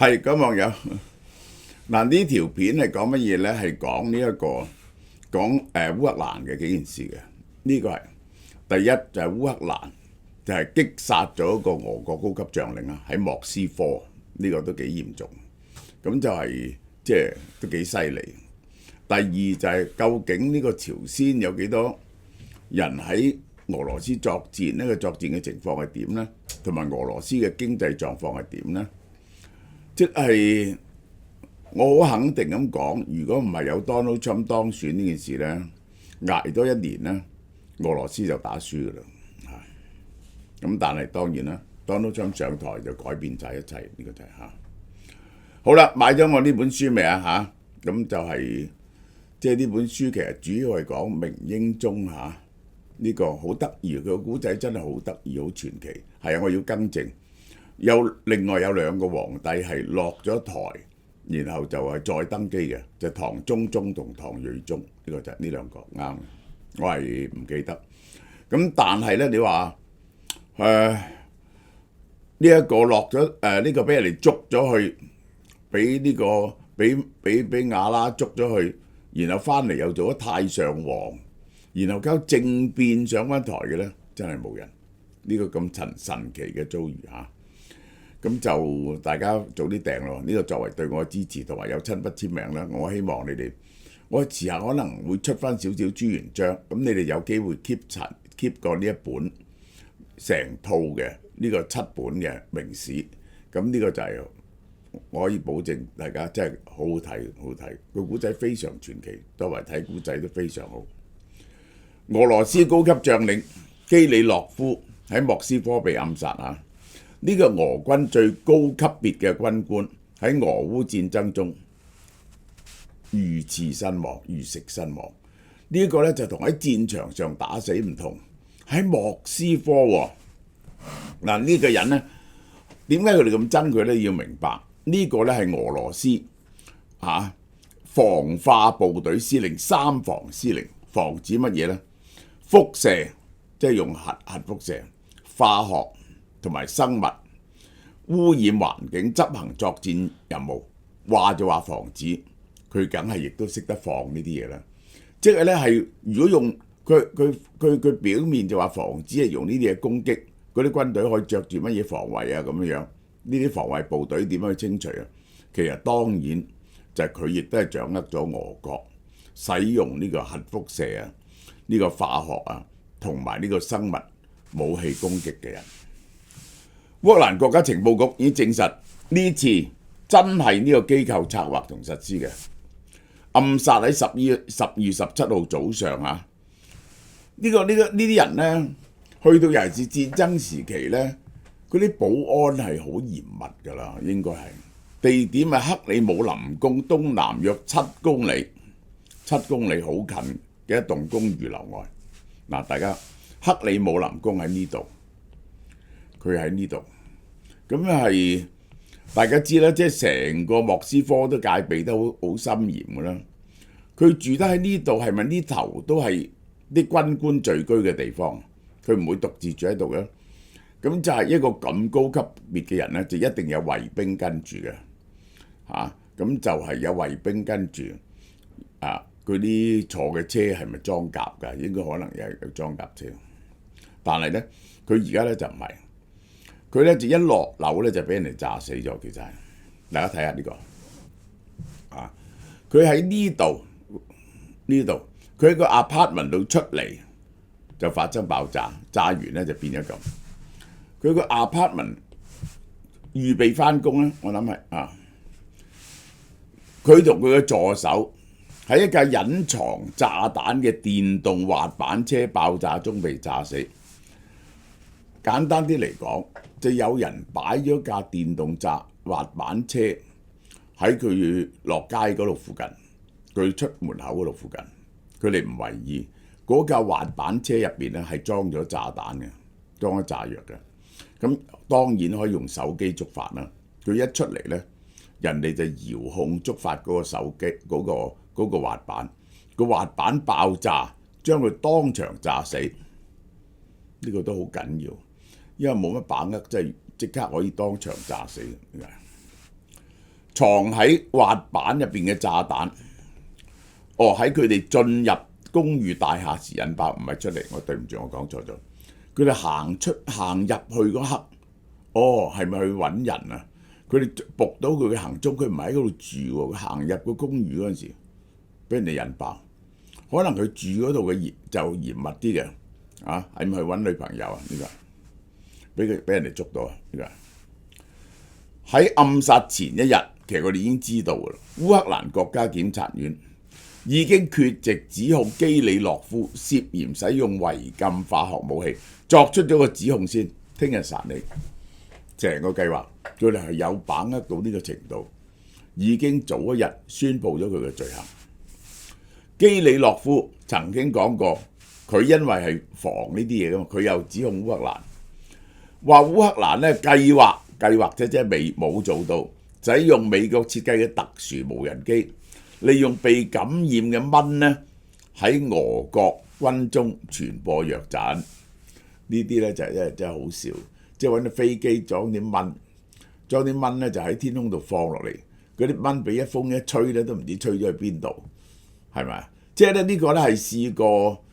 係咁網友嗱，呢條片係講乜嘢咧？係講呢一個講烏克蘭嘅幾件事嘅。呢個係第一就係烏克蘭就係擊殺咗一個俄國高級將領啊，喺莫斯科，呢個都幾嚴重。咁就係即係都幾犀利。第二就係究竟呢個朝鮮有幾多人喺俄羅斯作戰？呢個作戰嘅情況係點呢？同埋俄羅斯嘅經濟狀況係點呢？即係我好肯定咁講，如果唔係有 Donald Trump 當選呢件事呢，捱多一年呢，俄羅斯就打輸㗎啦。咁但係當然啦，Donald Trump 上台就改變晒一切，呢個就係好啦，買咗我呢本書未啊？咁就係即係呢本書其實主要係講明英宗呢個好得意，佢個古仔真係好得意，好傳奇。係啊，我要更正，另外有兩個皇帝係落咗台，然後就係再登基嘅，就唐中宗同唐睿宗，呢個就係呢兩個啱。我係唔記得。咁但係咧，你話呢一個落咗呢個俾人哋捉咗去，俾呢個俾瓦剌捉咗去，然後翻嚟又做咗太上皇，然後搞政變上翻台嘅咧，真係冇人。呢個咁神奇嘅遭遇咁就大家早啲訂咯。呢個作為對我嘅支持同埋有親筆簽名啦，我希望你哋，我遲下可能會出翻少少朱元璋，咁你哋有機會 keep 過呢一本成套嘅呢個7本嘅明史，咁呢個就係我可以保證大家真係好好睇，好睇個古仔非常傳奇，作為睇古仔都非常好。俄羅斯高級將領基里諾夫喺莫斯科被暗殺呢個俄軍最高級別嘅軍官喺俄烏戰爭中遇刺身亡，遇刺身亡。呢個咧就同喺戰場上打死唔同，喺莫斯科喎。呢個人咧，點解佢哋咁憎佢咧？要明白呢個咧係俄羅斯防化部隊司令、三防司令，防止乜嘢咧？輻射，即係用核輻射、化學同埋生物污染環境，執行作戰任務。話就話防止，佢梗係亦都識得放呢啲嘢啦。即係咧係，如果用佢表面就話防止係用呢啲嘢攻擊，嗰啲軍隊可以着住乜嘢防衛咁樣，呢啲防衛部隊點樣去清除啊？其實當然就係佢亦都係掌握咗俄國使用呢個核輻射呢個化學同埋呢個生物武器攻擊嘅人。烏克蘭國家情報局已經證實呢次真係呢個機構策劃同實施嘅暗殺，喺12月17號早上呢啲人呢，去到尤其是戰爭時期呢，嗰啲保安係好嚴密㗎啦，應該係地點係克里姆林宮東南約7公里好近嘅一棟公寓樓外。大家克里姆林宮喺呢度，佢喺呢度，咁係大家知啦，即係成個莫斯科都戒備得好森嚴㗎啦。佢住得喺呢度，係咪呢頭都係啲軍官聚居嘅地方？佢唔會獨自住喺度嘅。咁就係一個咁高級別嘅人咧，就一定有衛兵跟住嘅咁就係有衛兵跟住佢啲坐嘅車係咪裝甲㗎？應該可能有裝甲車，但係咧佢而家咧就唔係，佢咧就一落樓咧就俾人哋炸死咗。其實係大家睇下呢個佢喺呢度，佢喺個 apartment 度出嚟就發生爆炸，炸完咧就變咗咁。佢個 apartment 預備翻工咧，我諗係佢同佢嘅助手喺一架隱藏炸彈嘅電動滑板車爆炸中被炸死。簡單啲嚟講，就有人擺咗架電動滑板車喺佢落街嗰度附近，佢出門口嗰度附近，佢哋唔為意。嗰架滑板車入邊咧係裝咗炸彈嘅，裝咗炸藥嘅。咁當然可以用手機觸發啦。佢一出嚟咧，人哋就遙控觸發嗰個手機嗰個滑板，個滑板爆炸，將佢當場炸死。呢個都好緊要，因為冇乜把握，即係即刻可以當場炸死。藏喺滑板入邊嘅炸彈，喺佢哋進入公寓大廈時引爆，唔係出嚟，我對唔住，我講錯咗。佢哋行入去嗰刻，係咪去揾人啊？佢哋捕到佢嘅行蹤，佢唔係喺嗰度住喎，佢行入個公寓嗰陣時，俾人哋引爆。可能佢住嗰度嘅就嚴密啲嘅，係咪去揾女朋友啊？呢個俾人哋捉到啊！呢個喺暗殺前一日，其實佢哋已經知道㗎啦。烏克蘭國家檢察院已經缺席指控基里諾夫涉嫌使用違禁化學武器，作出咗個指控先，聽日殺你。成個計劃佢哋係有把握到呢個程度，已經早一日宣佈咗佢嘅罪行。基里諾夫曾經講過，佢因為係防呢啲嘢㗎嘛，佢又指控烏克蘭，話烏克蘭咧計劃即係冇做到，使用美國設計嘅特殊無人機，利用被感染嘅蚊咧喺俄國軍中傳播瘧疾。呢啲咧就真係好笑，即係揾啲飛機裝啲蚊咧就喺天空度放落嚟，嗰啲蚊俾一風一吹咧都唔知吹咗去邊度。係咪？即係咧呢個咧係試過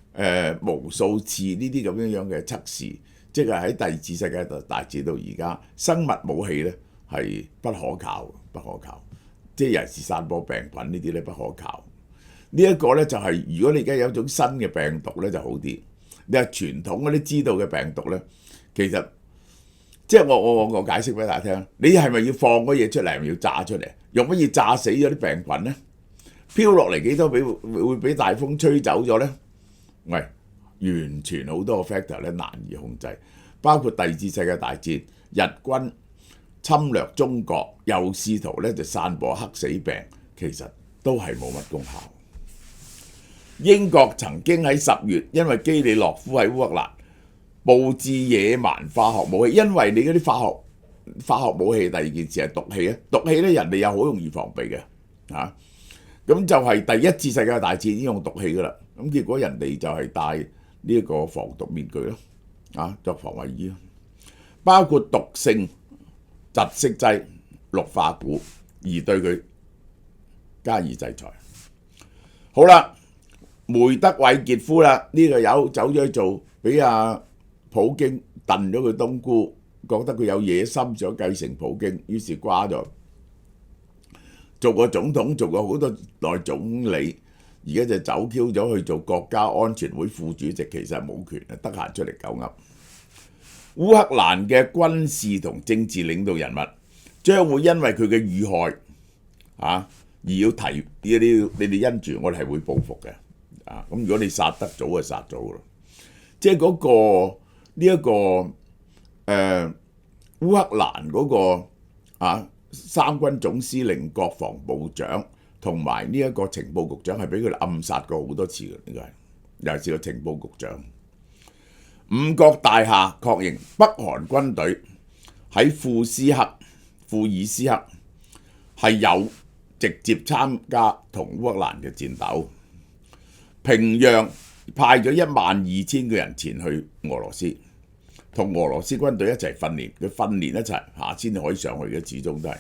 無數次呢啲咁樣嘅測試，即係喺第二次世界大戰到而家，生物武器咧係不可靠，即係尤其是散播病菌呢啲咧不可靠。呢一個咧就係如果你而家有一種新嘅病毒咧就好啲。你話傳統嗰啲知道嘅病毒咧，其實即係我解釋俾大家聽，你係咪要放嗰嘢出嚟，係咪要炸出嚟？用乜嘢炸死咗啲病菌咧？飄落嚟幾多會俾大風吹走咗呢？喂，完全好多個 factor 咧難以控制，包括第二次世界大戰，日軍侵略中國，又試圖咧就散播黑死病，其實都係冇乜功效。英國曾經喺10月，因為基里諾夫喺烏克蘭佈置野蠻化學武器，因為你嗰啲化學武器第二件事係毒氣啊，毒氣咧人哋又好容易防備嘅咁就係第一次世界大戰已經用毒氣噶啦，咁結果人哋就係戴呢一個防毒面具咯，作防衞衣咯，包括毒性窒息劑、氯化鈷，而對佢加以制裁。好啦，梅德韋傑夫啦，呢個友走咗去做，俾普京燉咗佢冬菇，覺得佢有野心想繼承普京，於是瓜咗。做過總統，做過好多代總理，而家就走 Q 咗去做國家安全會副主席，其實係冇權啊，得閒出嚟狗噏。烏克蘭嘅軍事同政治領導人物將會因為佢嘅遇害而要提你哋因住，我哋係會報復嘅咁如果你殺得早就殺咗㗎啦，即係嗰個呢一個烏克蘭嗰個三軍總司令、國防部長同埋呢一個情報局長係俾佢哋暗殺過好多次嘅，應該係尤其是個情報局長。五角大廈確認北韓軍隊喺庫爾斯克係有直接參加同烏克蘭嘅戰鬥。平壤派咗12000個人前去俄羅斯，同俄羅斯軍隊一齊訓練，佢訓練一齊先可以上去嘅，始終都係。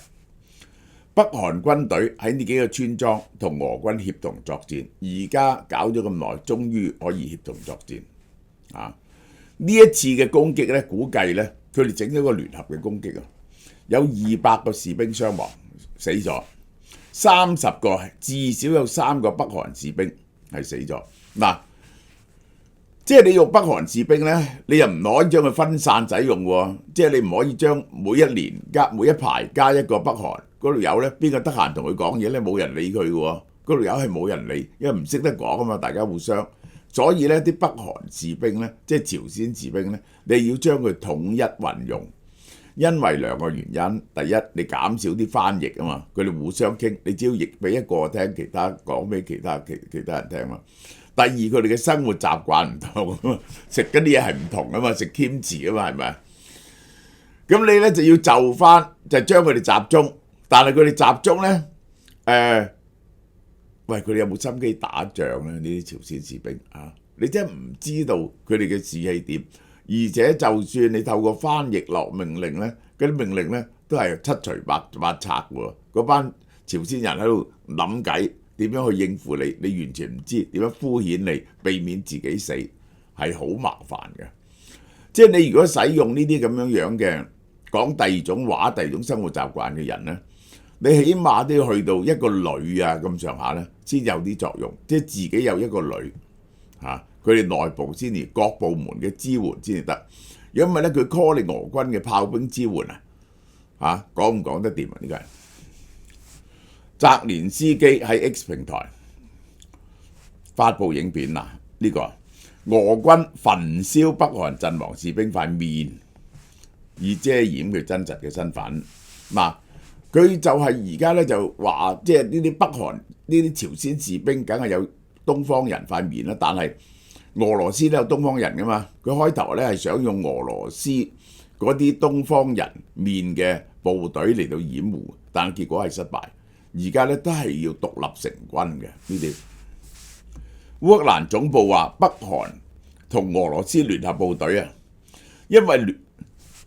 北韓軍隊喺呢幾個村莊同俄軍協同作戰，而家搞咗咁耐，終於可以協同作戰。呢一次嘅攻擊咧，估計咧，佢哋整咗個聯合嘅攻擊啊，有200個士兵傷亡死咗，30個至少有3個北韓士兵係死咗。即係你用北韓士兵咧，你又唔可以將佢分散使用喎，即係你唔可以將每一排加一個北韓嗰度友咧，邊個得閒同佢講嘢咧？冇人理佢嘅喎，嗰度友係冇人理，因為唔識得講啊嘛，大家互相。所以咧，啲北韓士兵咧，即係朝鮮士兵咧，你要將佢統一運用，因為2個原因。第一，你減少啲翻譯啊嘛，佢哋互相傾，你只要譯俾一個聽，其他講俾其他人聽嘛。第二，佢哋嘅生活習慣唔同啊嘛，食嗰啲嘢係唔同啊嘛，食 kimchi 啊嘛，係咪？咁你咧就要就翻，就將佢哋集中，但係佢哋集中咧，喂，佢哋有冇心機打仗咧？呢啲朝鮮士兵你真係唔知道佢哋嘅士氣點，而且就算你透過翻譯落命令咧，嗰啲命令咧都係七除八拆喎。嗰班朝鮮人喺度諗計點樣去應付你，你完全唔知點樣敷衍你，避免自己死，係好麻煩嘅。即係你如果使用呢啲咁樣嘅講第二種話、第二種生活習慣嘅人咧，你起碼都要去到一個旅啊咁上下咧，先有啲作用。即係自己有一個旅嚇，佢哋內部先至各部門嘅支援先至得。如果唔係咧，佢 call 你俄軍嘅炮兵支援啊，講唔講得掂啊？呢個係澤連斯基喺 X 平台發布影片啦，呢個俄軍焚燒北韓陣亡士兵塊面，以遮掩佢真實嘅身份。嗱，佢就係而家咧就話，即係呢啲北韓呢啲朝鮮士兵梗係有東方人塊面啦，但係俄羅斯都有東方人噶嘛。佢開頭咧係想用俄羅斯嗰啲東方人面嘅部隊嚟到掩護，但係結果係失敗。而家咧都係要獨立成軍嘅呢啲。烏克蘭總部話北韓同俄羅斯聯合部隊啊，因為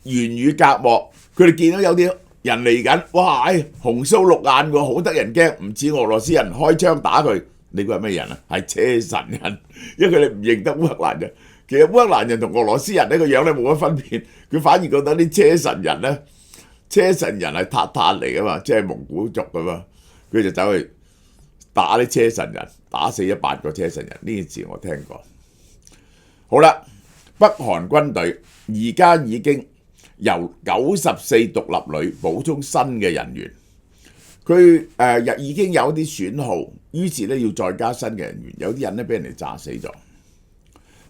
言語隔膜，佢哋見到有啲人嚟緊，哇！紅鬚綠眼喎，好得人驚，唔似俄羅斯人開槍打佢。你估係咩人啊？係車臣人，因為佢哋唔認得烏克蘭人。其實烏克蘭人同俄羅斯人呢個樣咧冇乜分別，佢反而覺得啲車臣人咧，車臣人係塔塔嚟噶嘛，即係蒙古族噶嘛，佢就走去打啲車臣人，打死咗8個車臣人。呢件事我聽過。好啦，北韓軍隊而家已經由94獨立旅補充新嘅人員，佢已經有啲損耗，於是咧要再加新嘅人員，有啲人咧俾人哋炸死咗。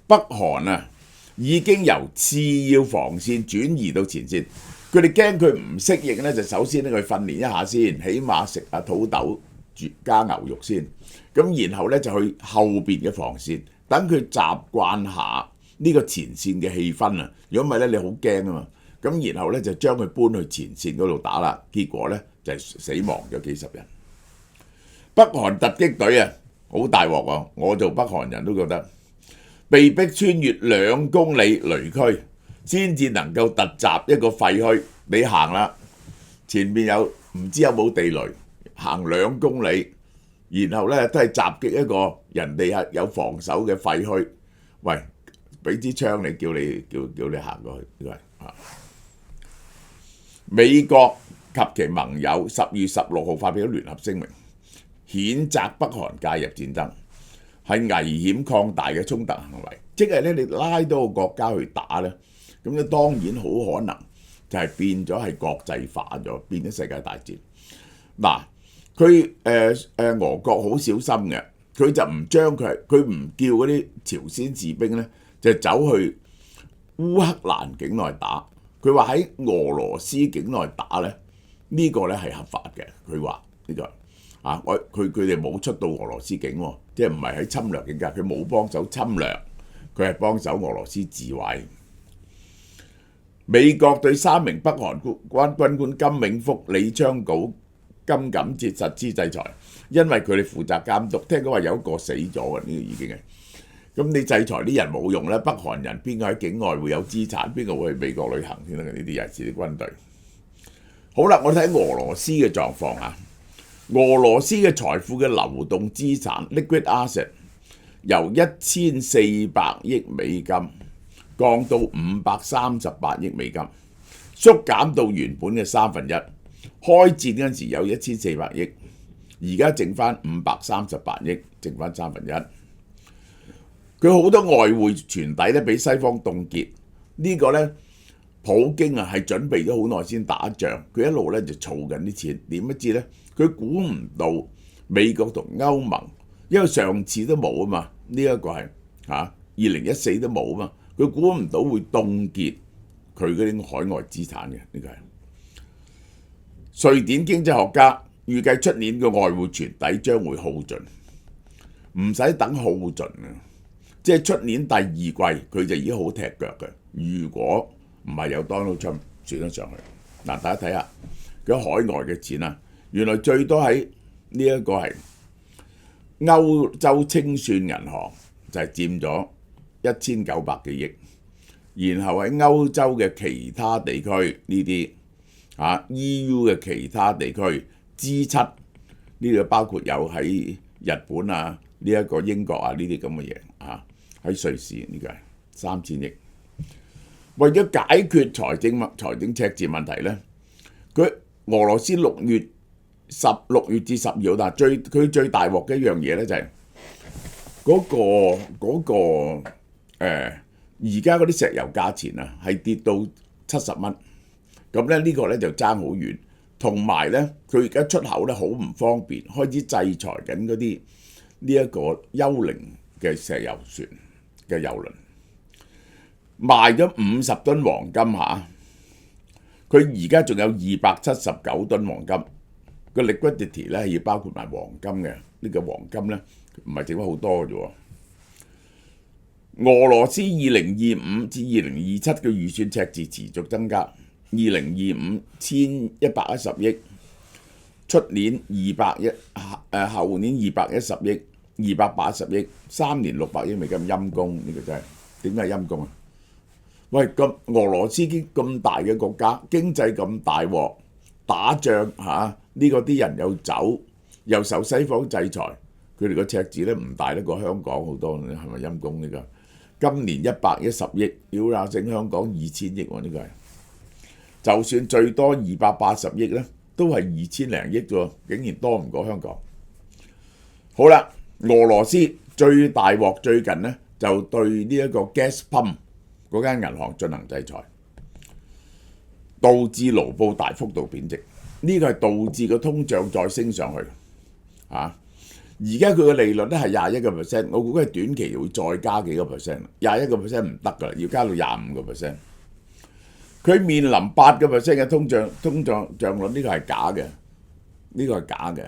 北韓啊已經由次要防線轉移到前線，佢哋驚佢唔適應咧，就首先咧佢訓練一下先，起碼食下土豆加牛肉先，咁然後咧就去後邊嘅防線，等佢習慣下呢個前線嘅氣氛啊。如果唔係咧，你好驚啊嘛。咁然後咧就將佢搬去前線嗰度打啦，結果咧就係死亡咗幾十人。北韓突擊隊啊，好大鑊啊！我做北韓人都覺得被逼穿越2公里雷區，先至能夠突襲一個廢墟。你行啦，前面有唔知有冇地雷，行2公里，然後咧都係襲擊一個人哋係有防守嘅廢墟。喂，俾支槍你，叫你行過去，呢個係美國及其盟友10月16號發表咗聯合聲明，譴責北韓介入戰爭係危險擴大嘅衝突行為，即係咧你拉多個國家去打咧，咁咧當然好可能就係變咗係國際化咗，變咗世界大戰。嗱，佢俄國好小心嘅，佢就唔將佢唔叫嗰啲朝鮮士兵咧就走去烏克蘭境內打。佢話喺俄羅斯境內打咧，呢個咧係合法嘅。佢話呢個佢哋冇出到俄羅斯境喎，即係唔係喺侵略境界，佢冇幫手侵略，佢係幫手俄羅斯自衛。美國對3名北韓軍官金永福、李昌镐、金錦哲實施制裁，因為佢哋負責監督。聽講話有一個死咗嘅，呢個已經係。咁你制裁啲人冇用咧，北韓人邊個喺境外會有資產，邊個會去美國旅行先得嘅？呢啲又係啲軍隊。好啦，我睇俄羅斯嘅狀況啊。俄羅斯嘅財富嘅流動資產 liquid asset 由1400億美金降到538億美金，縮減到原本嘅1/3。開戰嗰陣時有1400億，而家剩翻538億，剩翻1/3。佢好多外匯存底咧，俾西方凍結。呢個咧，普京啊係準備咗好耐先打仗，佢一路咧就儲緊啲錢。點不知咧，佢估唔到美國同歐盟，因為上次都冇啊嘛，呢一個係2014都冇啊嘛，佢估唔到會凍結佢嗰啲海外資產嘅。呢個係瑞典經濟學家預計出年嘅外匯存底將會耗盡，唔使等耗盡啊！即係出年第2季佢就已經好踢腳嘅。如果唔係有 Donald Trump 轉咗上去，嗱，大家睇下佢海外嘅錢啊，原來最多喺呢一個係歐洲清算銀行就係佔咗1900幾億，然後喺歐洲嘅其他地區呢啲EU 嘅其他地區 G7 呢個包括有喺日本啊呢一個英國啊呢啲咁嘅嘢喺瑞士呢個係3000億。為咗解決財政赤字問題咧，俄羅斯6月至12號，但係佢最大鑊嘅一樣嘢咧就係而家嗰啲石油價錢啊係跌到70蚊，咁咧呢個咧就爭好遠，同埋咧佢而家出口咧好唔方便，開始制裁緊嗰啲呢一個幽靈嘅石油船嘅油輪，賣咗50噸黃金佢而家仲有279噸黃金，個 liquidity 咧係要包括埋黃金嘅，呢個黃金咧唔係剩翻好多嘅啫喎。俄羅斯2025至2027嘅預算赤字持續增加，2025 1110億，出年200億，後年210億、280億，3年600億美金，陰公呢個真係點解陰公啊？喂，咁俄羅斯咁大嘅國家，經濟咁大鑊，打仗呢個啲人又走，又受西方制裁，佢哋個赤字咧唔大得過香港好多，係咪陰公呢個？今年110億，要啦整香港2000億喎，呢個係。就算最多280億咧，都係2000零億啫喎，竟然多唔過香港。好啦，俄羅斯最大鑊最近咧就對呢一個 Gazprom 嗰間銀行進行制裁，導致盧布大幅度貶值，呢個係導致個通脹再升上去而家佢嘅利率咧係21%，我估計短期會再加幾個 percent，21% 唔得㗎啦，要加到25%。佢面臨8% 嘅通脹率，呢個係假嘅，呢個係假嘅，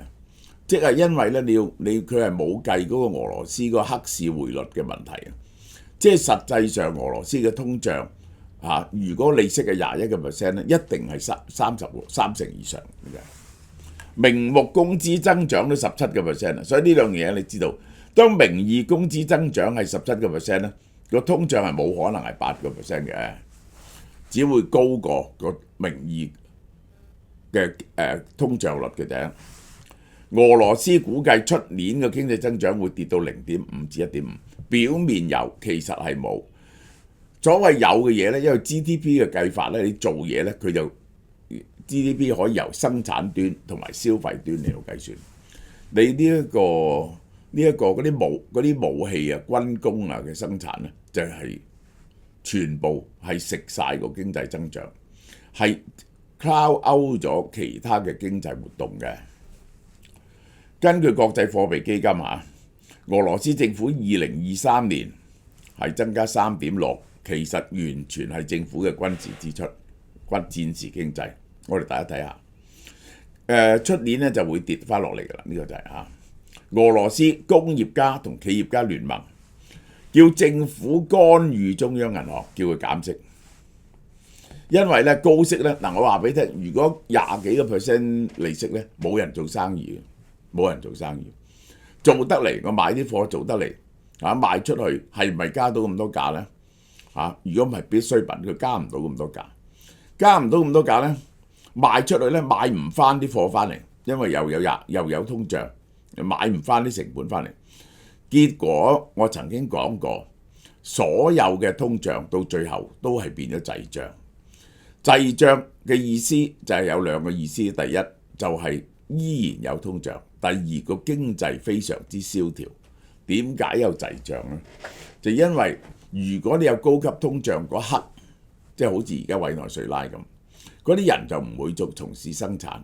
即係因為咧佢係冇計嗰個俄羅斯嗰個克氏匯率嘅問題啊，即係實際上俄羅斯嘅通脹如果利息係21% 咧，一定係30%以上嘅。名目工資增長都17%，所以呢兩樣嘢你知道，當名義工資增長係17%咧，個通脹係冇可能係8% 嘅，只會高過個名義嘅通脹率嘅啫。俄羅斯估計出年嘅經濟增長會跌到0.5至1.5，表面有，其實係冇。所謂有嘅嘢咧，因為 GDP 嘅計法咧，你做嘢咧佢就GDP 可以由生產端同埋消費端嚟到計算，你嗰啲武器啊、軍工啊嘅生產咧，就係全部係食晒個經濟增長，係 crowd out 咗其他嘅經濟活動嘅。根據國際貨幣基金俄羅斯政府2023年係增加3.6%，其實完全係政府嘅軍事支出、戰時經濟。我哋大家睇下，出年咧就會跌翻落嚟㗎啦。呢個就係俄羅斯工業家同企業家聯盟叫政府干預中央銀行，叫佢減息，因為咧高息咧我話俾你聽，如果20幾個%利息咧，冇人做生意，冇人做生意，做得嚟我買啲貨做得嚟賣出去係咪加到咁多價咧？如果唔係必需品，佢加唔到咁多價，加唔到咁多價咧。賣出去咧買唔翻啲貨翻嚟，因為又有通脹，買唔翻啲成本翻嚟。結果我曾經講過，所有嘅通脹到最後都係變咗滯脹。滯脹嘅意思就係有兩個意思，第一就係依然有通脹，第二個經濟非常之蕭條。點解有滯脹咧？就因為如果你有高級通脹嗰刻，即係好似而家委內瑞拉咁。嗰啲人就唔會從事生產，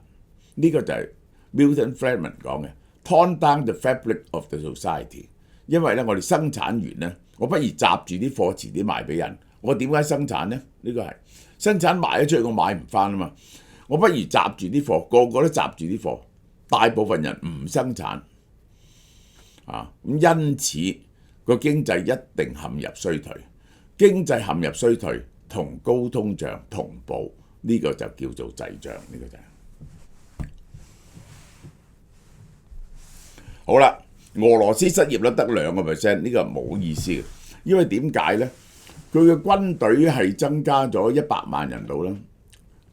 呢個就係 Milton Friedman 講嘅 torn down the fabric of the society。因為咧，我哋生產完咧，我不如集住啲貨遲啲賣俾人。我點解生產咧？呢個係生產賣咗出去，我買唔翻啊嘛。我不如集住啲貨，個個都集住啲貨，大部分人唔生產咁，因此個經濟一定陷入衰退。經濟陷入衰退同高通脹同步。呢個就叫做滯脹，呢個就係好啦。俄羅斯失業率得2%，呢個冇意思嘅，因為點解咧？佢嘅軍隊係增加咗100萬人度啦，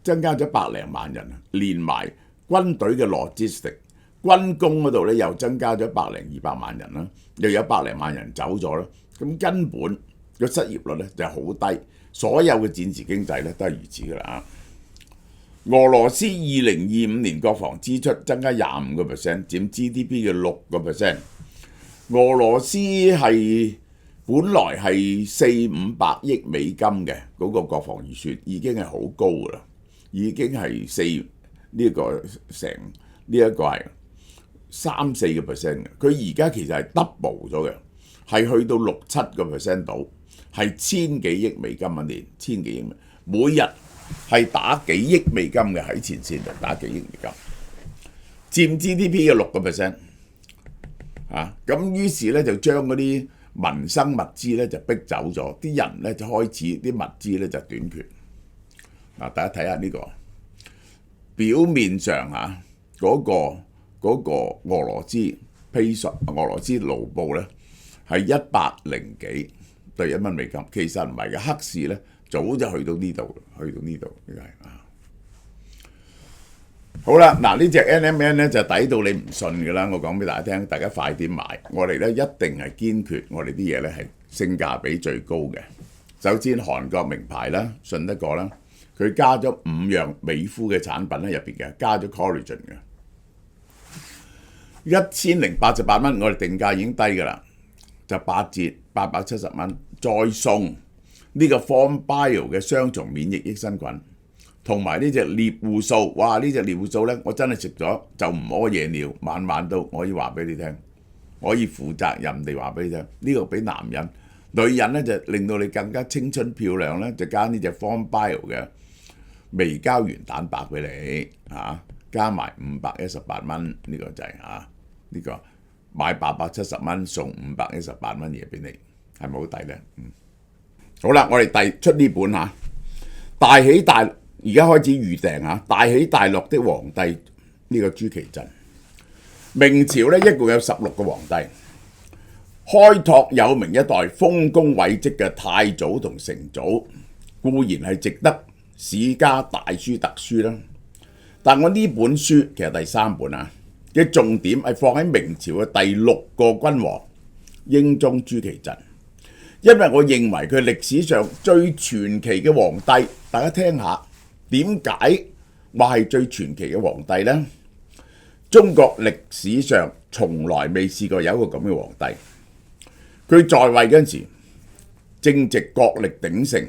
增加咗100零萬人，連埋軍隊嘅 logistic 軍工嗰度咧又增加咗100零200萬人啦，又有100零萬人走咗啦，咁根本個失業率咧就係好低，所有嘅戰時經濟咧都係如此噶啦。俄羅斯2025年國防支出增加25%，佔 GDP 嘅6%。俄羅斯係本來係400-500億美金嘅嗰個國防預算，已經係好高噶啦，已經係呢個係3-4%嘅。佢而家其實係 double 咗嘅，係去到6-7% 度，係1000幾億美金一年，1000幾億，每日係打幾億美金嘅，喺前線度打幾億美金，佔 GDP 嘅6%。咁於是咧就將嗰啲民生物資咧就逼走咗，啲人咧就開始啲物資咧就短缺。大家睇下呢個表面上嗰個俄羅斯盧布咧係100幾對1蚊美金，其實唔係嘅，黑市咧早就去到呢度，呢個係好啦。嗱，呢隻 NMN 咧就抵到你唔信㗎啦，我講俾大家聽，大家快啲買。我哋咧一定係堅決，我哋啲嘢咧係性價比最高嘅。首先韓國名牌啦，信得過啦，佢加咗5樣美膚嘅產品喺入邊嘅，加咗 collagen 嘅，1088蚊，我哋定價已經低㗎啦，就8折870蚊，再送呢個 Form Bio 嘅雙重免疫益生菌。同埋呢隻獵戶素，哇！呢隻獵戶素咧，我真係食咗就唔屙夜尿，晚晚都我可以話俾你聽，我可以負責任地話俾你聽。呢個俾男人、女人咧就令到你更加青春漂亮咧，就加呢隻 Form Bio 嘅微膠原蛋白俾你加埋518蚊，呢個就係呢個買870蚊送518蚊嘢俾你，係咪好抵咧？好啦，我哋出呢本大起大。而家開始預訂大起大落的皇帝呢個朱祁鎮。明朝咧一共有16個皇帝，開拓有名一代豐功偉績嘅太祖同成祖固然係值得史家大書特書啦。但我呢本書其實第3本嘅重點係放喺明朝嘅第6個君王英宗朱祁鎮，因為我認為佢歷史上最傳奇嘅皇帝。大家聽下。點解話係最傳奇嘅皇帝呢？中國歷史上從來未試過有一個咁嘅皇帝。佢在位嗰陣時正值國力鼎盛，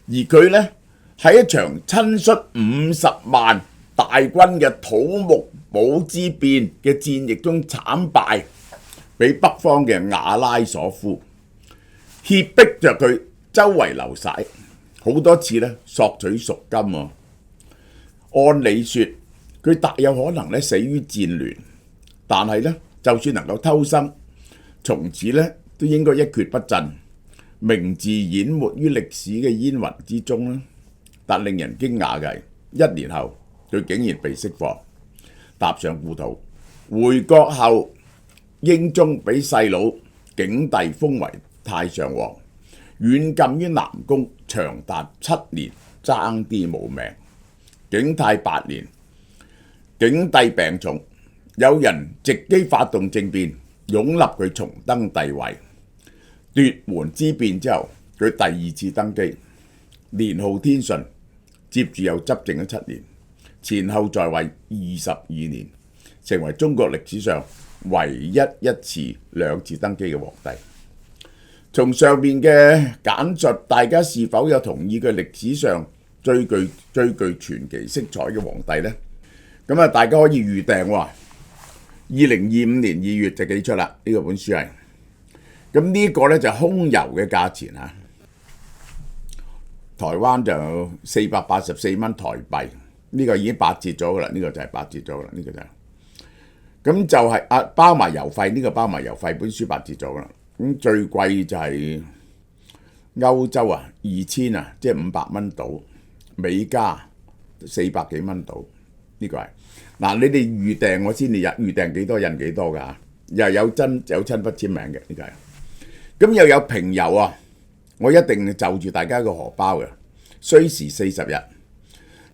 而佢呢喺一場親率50萬大軍嘅土木堡之變嘅戰役中慘敗，俾北方嘅瓦拉索夫脅迫着佢周圍流徙。好多次咧索取贖金喎。按理說佢大有可能咧死於戰亂，但係咧就算能夠偷生，從此咧都應該一蹶不振，名字淹沒於歷史嘅煙雲之中啦。但令人驚訝嘅係，1年後佢竟然被釋放，踏上故土。回國後，英宗俾細佬景帝封為太上皇。軟禁於南宮長達7年，爭啲冇命。景泰8年，景帝病重，有人藉機發動政變，擁立佢重登帝位。奪門之變之後，佢第2次登基，年號天順，接住又執政咗7年，前後在位22年，成為中國歷史上唯一一次2次登基嘅皇帝。從上面嘅簡述，大家是否有同意佢歷史上最具傳奇色彩嘅皇帝呢？咁大家可以預訂喎。2025年2月就寄出啦，呢個本書係。咁呢個咧就空郵嘅價錢台灣就484蚊台幣，呢個已經8折咗噶啦，呢個就係8折咗噶啦，呢個就係。咁就係包埋郵費，呢個包埋郵費，本書8折咗噶啦。咁最貴就係歐洲2000即係500蚊到，美加400幾蚊到，呢個係。嗱，你哋預訂我先，你預訂幾多印幾多㗎？又有親筆簽名嘅，呢個係。咁又有平郵我一定就住大家個荷包嘅，需時40日，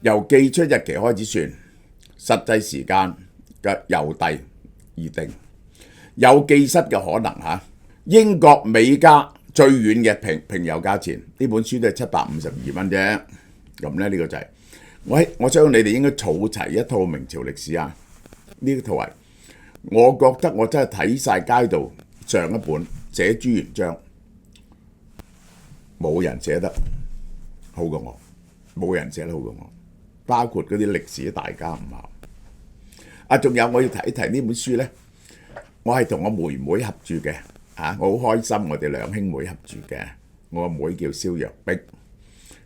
由寄出日期開始算，實際時間嘅郵遞而定，有寄失嘅可能嚇。英國美加最遠嘅平郵價錢，呢本書都係752蚊啫。咁咧呢個就係我相信你哋應該儲齊一套明朝歷史啊！呢套係我覺得我真係睇晒街道上一本寫朱元璋，冇人寫得好過我，冇人寫得好過我，包括嗰啲歷史大家唔係。啊，仲有我要提一提呢本書咧，我係同我妹妹合著嘅。我好開心，我哋兩兄妹合著嘅。我個妹叫蕭若碧，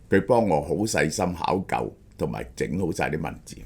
佢幫我好細心考究同埋整好晒啲文字。